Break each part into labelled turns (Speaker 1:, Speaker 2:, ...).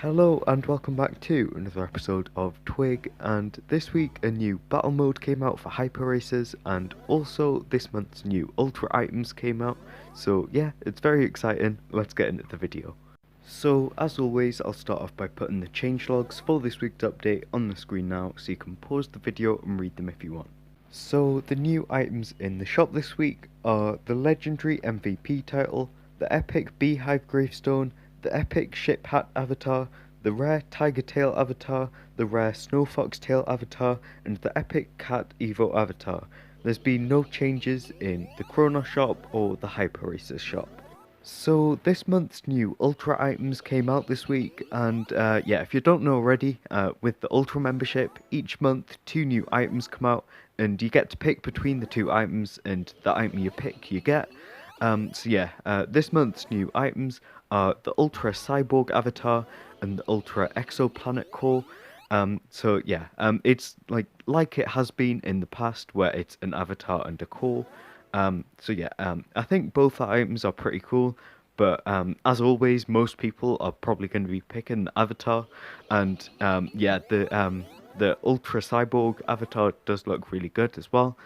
Speaker 1: Hello and welcome back to another episode of TWIG, and this week a new battle mode came out for hyper racers, and also this month's new ultra items came out, so yeah, it's very exciting. Let's get into the video. So as always, I'll start off by putting the changelogs for this week's update on the screen now, so you can pause the video and read them if you want. So the new items in the shop this week are the legendary MVP title, the epic beehive gravestone, the epic ship hat avatar, the rare tiger tail avatar, the rare snow fox tail avatar, and the epic cat evo avatar. There's been no changes in the Chronos shop or the Hyper Racers shop. So this month's new Ultra items came out this week, and yeah, if you don't know already, with the Ultra membership, each month 2 new items come out, and you get to pick between the 2 items, and the item you pick you get. So yeah, this month's new items are the Ultra Cyborg Avatar and the Ultra Exoplanet Core. So yeah, it's like it has been in the past, where it's an avatar and a core. So yeah, I think both items are pretty cool, but as always, most people are probably going to be picking the avatar, and yeah, the Ultra Cyborg Avatar does look really good as well.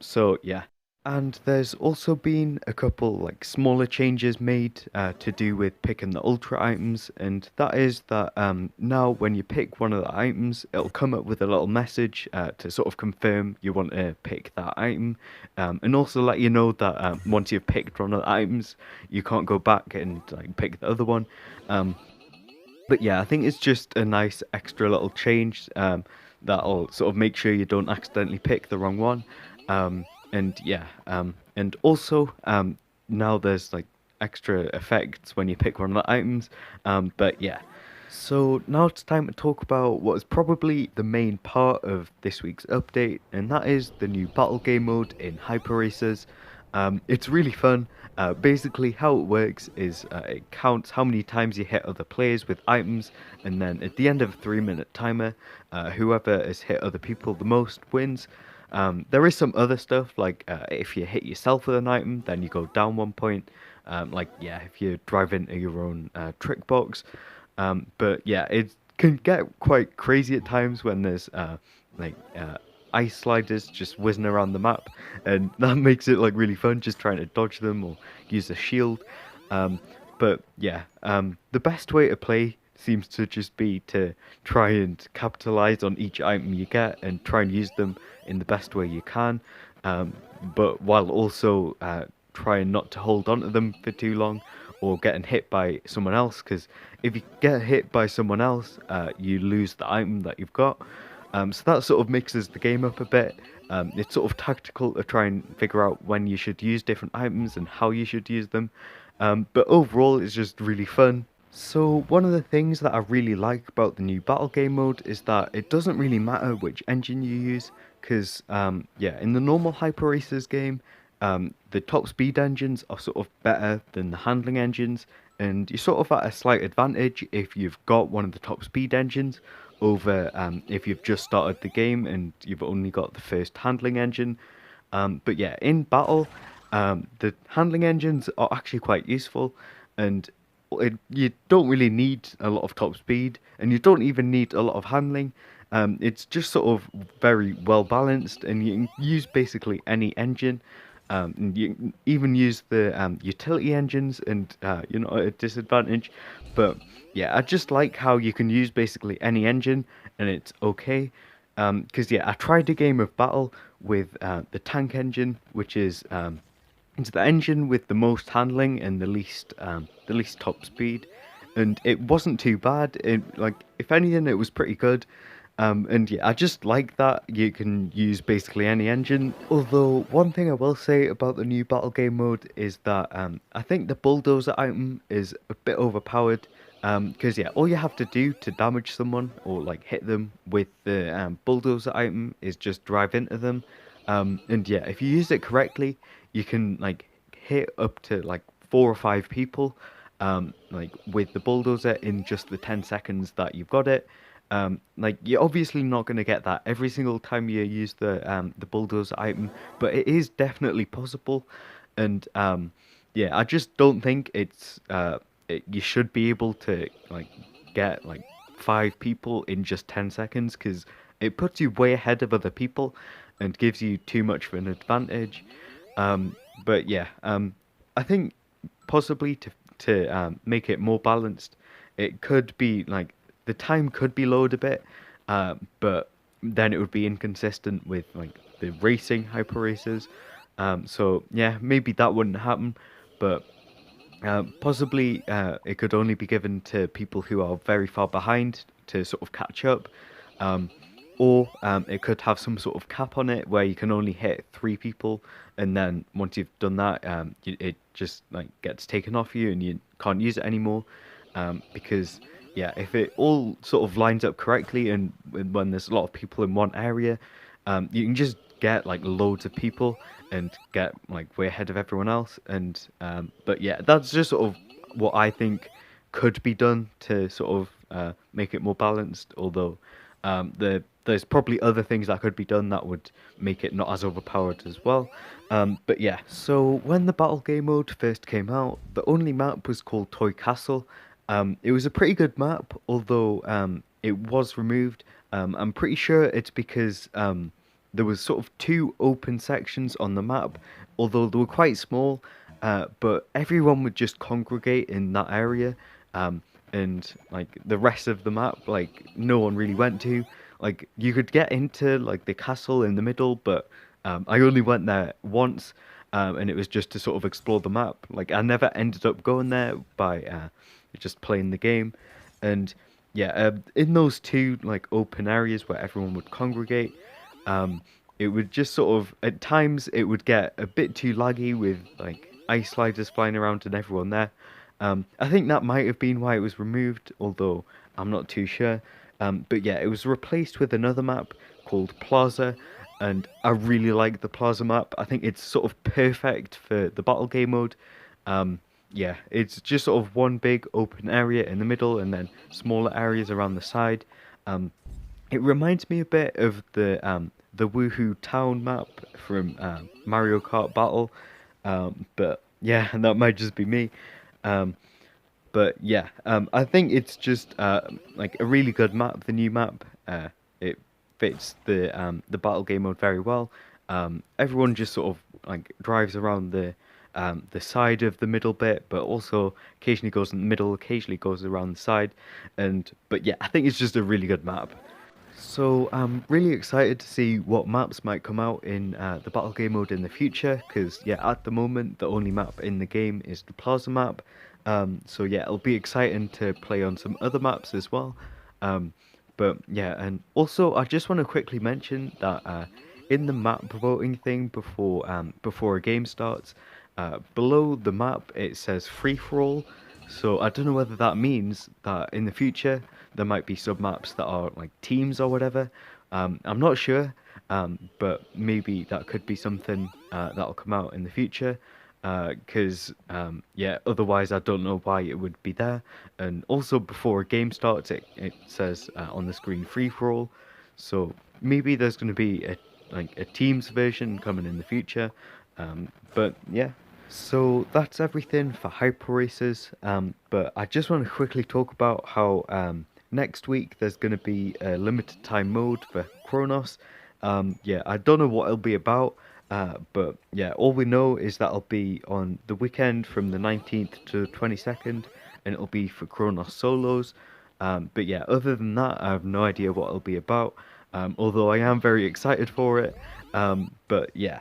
Speaker 1: So yeah. And there's also been a couple smaller changes made to do with picking the ultra items, and that is that now when you pick one of the items, it'll come up with a little message to sort of confirm you want to pick that item, and also let you know that once you've picked one of the items, you can't go back and pick the other one. But yeah, I think it's just a nice extra little change that'll sort of make sure you don't accidentally pick the wrong one. And yeah, and also now there's extra effects when you pick one of the items. But yeah, so now it's time to talk about what is probably the main part of this week's update, and that is the new battle game mode in Hyper Racers. It's really fun. Basically, how it works is it counts how many times you hit other players with items, and then at the end of a 3-minute timer, whoever has hit other people the most wins. There is some other stuff, like if you hit yourself with an item, then you go down 1 point. Yeah, if you drive into your own trick box. But yeah, it can get quite crazy at times when there's ice sliders just whizzing around the map, and that makes it really fun, just trying to dodge them or use a shield. But yeah, the best way to play seems to just be to try and capitalize on each item you get and try and use them in the best way you can, but while also trying not to hold on to them for too long or getting hit by someone else, because if you get hit by someone else, you lose the item that you've got. So that sort of mixes the game up a bit. It's sort of tactical to try and figure out when you should use different items and how you should use them. But overall, it's just really fun. So one of the things that I really like about the new battle game mode is that it doesn't really matter which engine you use, because yeah, in the normal Hyper Racers game, the top speed engines are sort of better than the handling engines, and you're sort of at a slight advantage if you've got one of the top speed engines over if you've just started the game and you've only got the first handling engine. But yeah, in battle, the handling engines are actually quite useful, and you don't really need a lot of top speed, and you don't even need a lot of handling. It's just sort of very well balanced, and you can use basically any engine. And you can even use the utility engines, and you're not at a disadvantage. But yeah, I just like how you can use basically any engine, and it's okay. Because yeah, I tried a game of battle with the tank engine, which is it's the engine with the most handling and the least top speed, and it wasn't too bad. If anything, it was pretty good. And yeah, I just like that you can use basically any engine. Although one thing I will say about the new battle game mode is that I think the Bulldozer item is a bit overpowered. Because yeah, all you have to do to damage someone or hit them with the Bulldozer item is just drive into them. And yeah, if you use it correctly, you can hit up to 4 or 5 people, with the Bulldozer in just the 10 seconds that you've got it. You're obviously not going to get that every single time you use the Bulldozer item, but it is definitely possible. And yeah, I just don't think you should be able to get like 5 people in just 10 seconds, because it puts you way ahead of other people and gives you too much of an advantage. But yeah, I think possibly to make it more balanced, it could be like the time could be lowered a bit, but then it would be inconsistent with like the racing hyper races. So yeah, maybe that wouldn't happen, but possibly it could only be given to people who are very far behind to sort of catch up. Um, or it could have some sort of cap on it where you can only hit 3 people, and then once you've done that, it just like gets taken off you and you can't use it anymore. Because yeah, if it all sort of lines up correctly and when there's a lot of people in one area, you can just get like loads of people and get like way ahead of everyone else. And but yeah, that's just sort of what I think could be done to sort of make it more balanced. Although there's probably other things that could be done that would make it not as overpowered as well. But yeah, so when the battle game mode first came out, the only map was called Toy Castle. It was a pretty good map, although it was removed. I'm pretty sure it's because there was sort of 2 open sections on the map, although they were quite small. But everyone would just congregate in that area, and like the rest of the map, like no one really went to. Like you could get into like the castle in the middle, but I only went there once, and it was just to sort of explore the map. Like I never ended up going there by just playing the game. And yeah, in those 2 like open areas where everyone would congregate, it would just sort of at times it would get a bit too laggy with like ice sliders flying around and everyone there. I think that might have been why it was removed, although I'm not too sure. But yeah, it was replaced with another map called Plaza, and I really like the Plaza map. I think it's sort of perfect for the battle game mode. Yeah, it's just sort of one big open area in the middle and then smaller areas around the side. It reminds me a bit of the Woohoo Town map from Mario Kart Battle, but yeah, that might just be me. Um, but yeah, I think it's just like a really good map. The new map, it fits the battle game mode very well. Everyone just sort of like drives around the side of the middle bit, but also occasionally goes in the middle, occasionally goes around the side, and but yeah, I think it's just a really good map. So I'm really excited to see what maps might come out in the battle game mode in the future, because yeah, at the moment the only map in the game is the Plaza map. So yeah, it'll be exciting to play on some other maps as well. But yeah, and also I just want to quickly mention that in the map voting thing before a game starts, below the map it says free for all. So I don't know whether that means that in the future there might be sub maps that are like teams or whatever. I'm not sure, but maybe that could be something that'll come out in the future. Because yeah, otherwise I don't know why it would be there. And also before a game starts, it says on the screen free for all. So maybe there's going to be a teams version coming in the future. But yeah. So that's everything for hyper races. But I just want to quickly talk about how next week there's going to be a limited time mode for Kronos. Yeah, I don't know what it'll be about. But yeah, all we know is that it'll be on the weekend from the 19th to the 22nd, and it'll be for Kronos solos. But yeah, other than that, I have no idea what it'll be about. Although I am very excited for it. But yeah.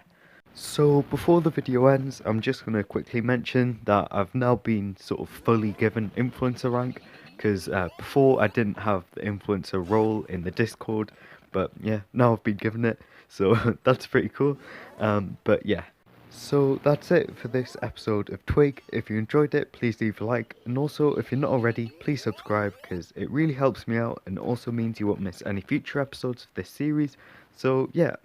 Speaker 1: So before the video ends, I'm just going to quickly mention that I've now been sort of fully given influencer rank, because before I didn't have the influencer role in the Discord, but yeah, now I've been given it, so that's pretty cool. But yeah, so that's it for this episode of Twig. If you enjoyed it, please leave a like, and also if you're not already, please subscribe, because it really helps me out and also means you won't miss any future episodes of this series. So yeah,